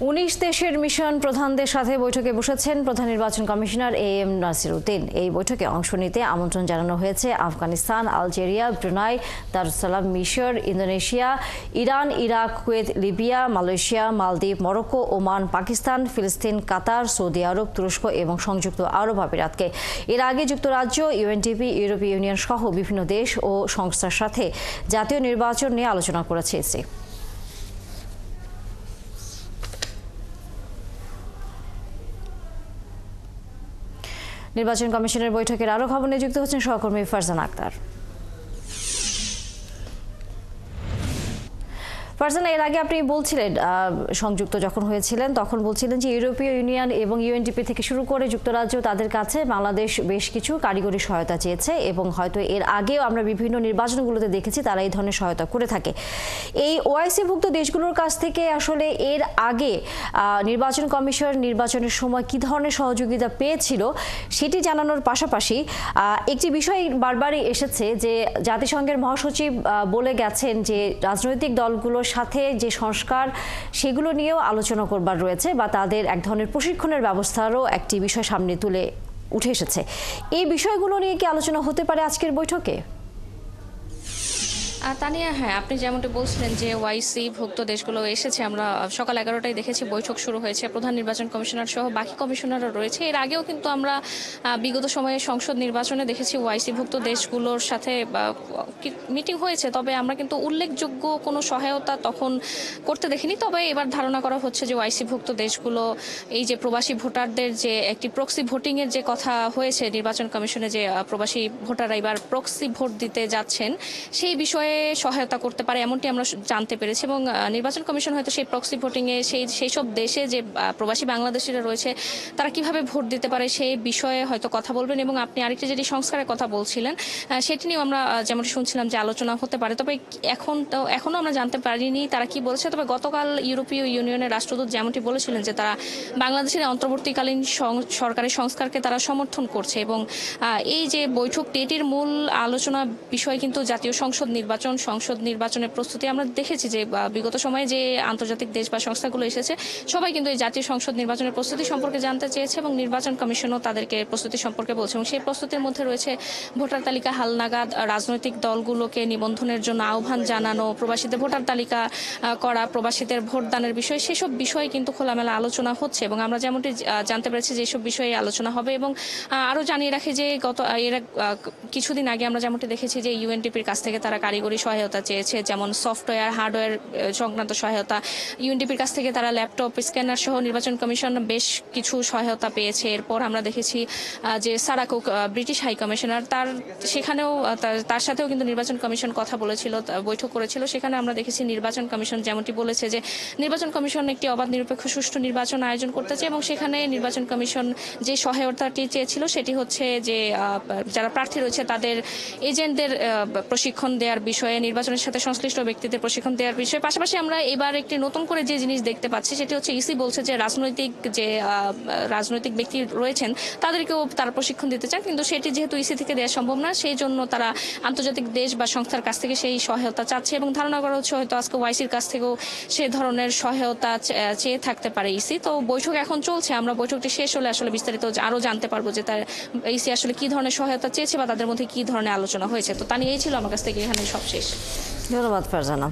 19 দেশের মিশন প্রধানদের সাথে বৈঠকে বসেছেন প্রধান নির্বাচন কমিশনার AM নাসির উদ্দিন। এই বৈঠকে অংশ নিতে আমন্ত্রণ জানানো হয়েছে আফগানিস্তান, আলজেরিয়া, ব্রুনাই, দারুসালাম, মিশর, Indonesia, Iran, Iraq, Kuwait, Libya, Malaysia, মালদ্বীপ, মরক্কো, ওমান, পাকিস্তান, ফিলিস্তিন, কাতার, সৌদি আরব, তুরস্ক এবং সংযুক্ত আরব আমিরাতকে। এর আগে যুক্তরাজ্য, UNDP, ইউরোপীয় ইউনিয়ন সহ বিভিন্ন দেশ ও সংস্থার সাথে জাতীয় নির্বাচন নিয়ে আলোচনা করেছে ইসি। নির্বাচন কমিশনের বৈঠকের আরো খবর নিয়ে যুক্ত হচ্ছেন সহকর্মী ফারজানা আক্তার। ফারজানা, এর আগে আপনি বলছিলেন সংযুক্ত যখন হয়েছিলেন তখন বলছিলেন যে ইউরোপীয় ইউনিয়ন এবং UNDP থেকে শুরু করে যুক্তরাজ্য তাদের কাছে বাংলাদেশ বেশ কিছু কারিগরি সহায়তা চেয়েছে এবং হয়তো এর আগেও আমরা বিভিন্ন নির্বাচনগুলোতে দেখেছি তারা এই ধরনের সহায়তা করে থাকে। এই OIC-ভুক্ত দেশগুলোর কাছ থেকে আসলে এর আগে নির্বাচন কমিশন নির্বাচনের সময় কী ধরনের সহযোগিতা পেয়েছিল সেটি জানানোর পাশাপাশি একটি বিষয় বারবারই এসেছে যে জাতিসংঘের মহাসচিব বলে গেছেন যে রাজনৈতিক দলগুলোর সাথে যে সংস্কার সেগুলো নিয়েও আলোচনা করবার রয়েছে বা তাদের এক ধরনের প্রশিক্ষণের ব্যবস্থারও একটি বিষয় সামনে তুলে উঠে এসেছে। এই বিষয়গুলো নিয়ে কি আলোচনা হতে পারে আজকের বৈঠকে? তানিয়া, হ্যাঁ, আপনি যেমনটি বলছিলেন যে OIC-ভুক্ত দেশগুলো এসেছে। আমরা সকাল 11টায় দেখেছি বৈঠক শুরু হয়েছে, প্রধান নির্বাচন কমিশনার সহ বাকি কমিশনাররা রয়েছে। এর আগেও কিন্তু আমরা বিগত সময়ে সংসদ নির্বাচনে দেখেছি OIC-ভুক্ত দেশগুলোর সাথে মিটিং হয়েছে, তবে আমরা কিন্তু উল্লেখযোগ্য কোনো সহায়তা তখন করতে দেখিনি। তবে এবার ধারণা করা হচ্ছে যে OIC-ভুক্ত দেশগুলো এই যে প্রবাসী ভোটারদের যে একটি প্রক্সি ভোটিংয়ের যে কথা হয়েছে নির্বাচন কমিশনে, যে প্রবাসী ভোটাররা এবার প্রক্সি ভোট দিতে যাচ্ছেন সেই বিষয়ে সহায়তা করতে পারে এমনটি আমরা জানতে পেরেছি। এবং নির্বাচন কমিশন হয়তো সেই প্রক্সি ভোটিংয়ে সেই সব দেশে যে প্রবাসী বাংলাদেশিরা রয়েছে তারা কিভাবে ভোট দিতে পারে সেই বিষয়ে হয়তো কথা বলবেন। এবং আপনি আরেকটি যেটি সংস্কারের কথা বলছিলেন সেটি নিয়েও আমরা যেমনটি শুনছিলাম যে আলোচনা হতে পারে। তবে এখনও আমরা জানতে পারিনি তারা কি বলেছে। তবে গতকাল ইউরোপীয় ইউনিয়নের রাষ্ট্রদূত যেমনটি বলেছিলেন যে তারা বাংলাদেশের অন্তর্বর্তীকালীন সরকারের সংস্কারকে তারা সমর্থন করছে। এবং এই যে বৈঠকটি এটির মূল আলোচনা বিষয় কিন্তু জাতীয় সংসদ নির্বাচনের প্রস্তুতি। আমরা দেখেছি যে বিগত সময়ে যে আন্তর্জাতিক দেশ বা সংস্থাগুলো এসেছে সবাই কিন্তু এই জাতীয় সংসদ নির্বাচনের প্রস্তুতি সম্পর্কে জানতে চেয়েছে এবং নির্বাচন কমিশনও তাদেরকে প্রস্তুতি সম্পর্কে বলছে। এবং সেই প্রস্তুতির মধ্যে রয়েছে ভোটার তালিকা হালনাগাদ, রাজনৈতিক দলগুলোকে নিবন্ধনের জন্য আহ্বান জানানো, প্রবাসীদের ভোটার তালিকা করা, প্রবাসীদের ভোটদানের বিষয়, সেসব বিষয়ে কিন্তু খোলামেলা আলোচনা হচ্ছে। এবং আমরা যেমনটি জানতে পেরেছি যে এসব বিষয়ে আলোচনা হবে। এবং আরও জানিয়ে রাখি যে এর কিছুদিন আগে আমরা যেমনটি দেখেছি যে UNDP-র কাছ থেকে তারা কারিগরি সহায়তা চেয়েছে, যেমন সফটওয়্যার, হার্ডওয়্যার সংক্রান্ত সহায়তা। UNDP-র কাছ থেকে তারা ল্যাপটপ, স্ক্যানার সহ নির্বাচন কমিশন বেশ কিছু সহায়তা পেয়েছে। এরপর আমরা দেখেছি যে সারা কুক, ব্রিটিশ হাই কমিশনার, সেখানেও তার সাথেও কিন্তু নির্বাচন কমিশন কথা বলেছিল, বৈঠক করেছিল। সেখানে আমরা দেখেছি নির্বাচন কমিশন যেমনটি বলেছে যে নির্বাচন কমিশন একটি অবাধ, নিরপেক্ষ, সুষ্ঠু নির্বাচন আয়োজন করতে চায়। এবং সেখানে নির্বাচন কমিশন যে সহায়তাটি চেয়েছিল সেটি হচ্ছে যে যারা প্রার্থী রয়েছে তাদের এজেন্টদের প্রশিক্ষণ দেওয়ার বিষয়ে, নির্বাচনের সাথে সংশ্লিষ্ট ব্যক্তিদের প্রশিক্ষণ দেওয়ার বিষয়ে। পাশাপাশি আমরা এবার একটি নতুন করে যে জিনিস দেখতে পাচ্ছি সেটি হচ্ছে ইসি বলছে যে রাজনৈতিক ব্যক্তি রয়েছেন তাদেরকেও তারা প্রশিক্ষণ দিতে চান, কিন্তু সেটি যেহেতু ইসি থেকে দেওয়া সম্ভব না সেই জন্য তারা আন্তর্জাতিক দেশ বা সংস্থার কাছ থেকে সেই সহায়তা চাচ্ছে। এবং ধারণা করা হচ্ছে হয়তো আজকে OIC-র কাছ থেকেও সে ধরনের সহায়তা চেয়ে থাকতে পারে ইসি। তো বৈঠক এখন চলছে, আমরা বৈঠকটি শেষ হলে আসলে বিস্তারিত আরও জানতে পারবো যে তার ইসি আসলে কি ধরনের সহায়তা চেয়েছে বা তাদের মধ্যে কি ধরনের আলোচনা হয়েছে। তো তা নিয়েই ছিল আমার কাছ থেকে এখানে সব শেষ। ধন্যবাদ ফারজানা।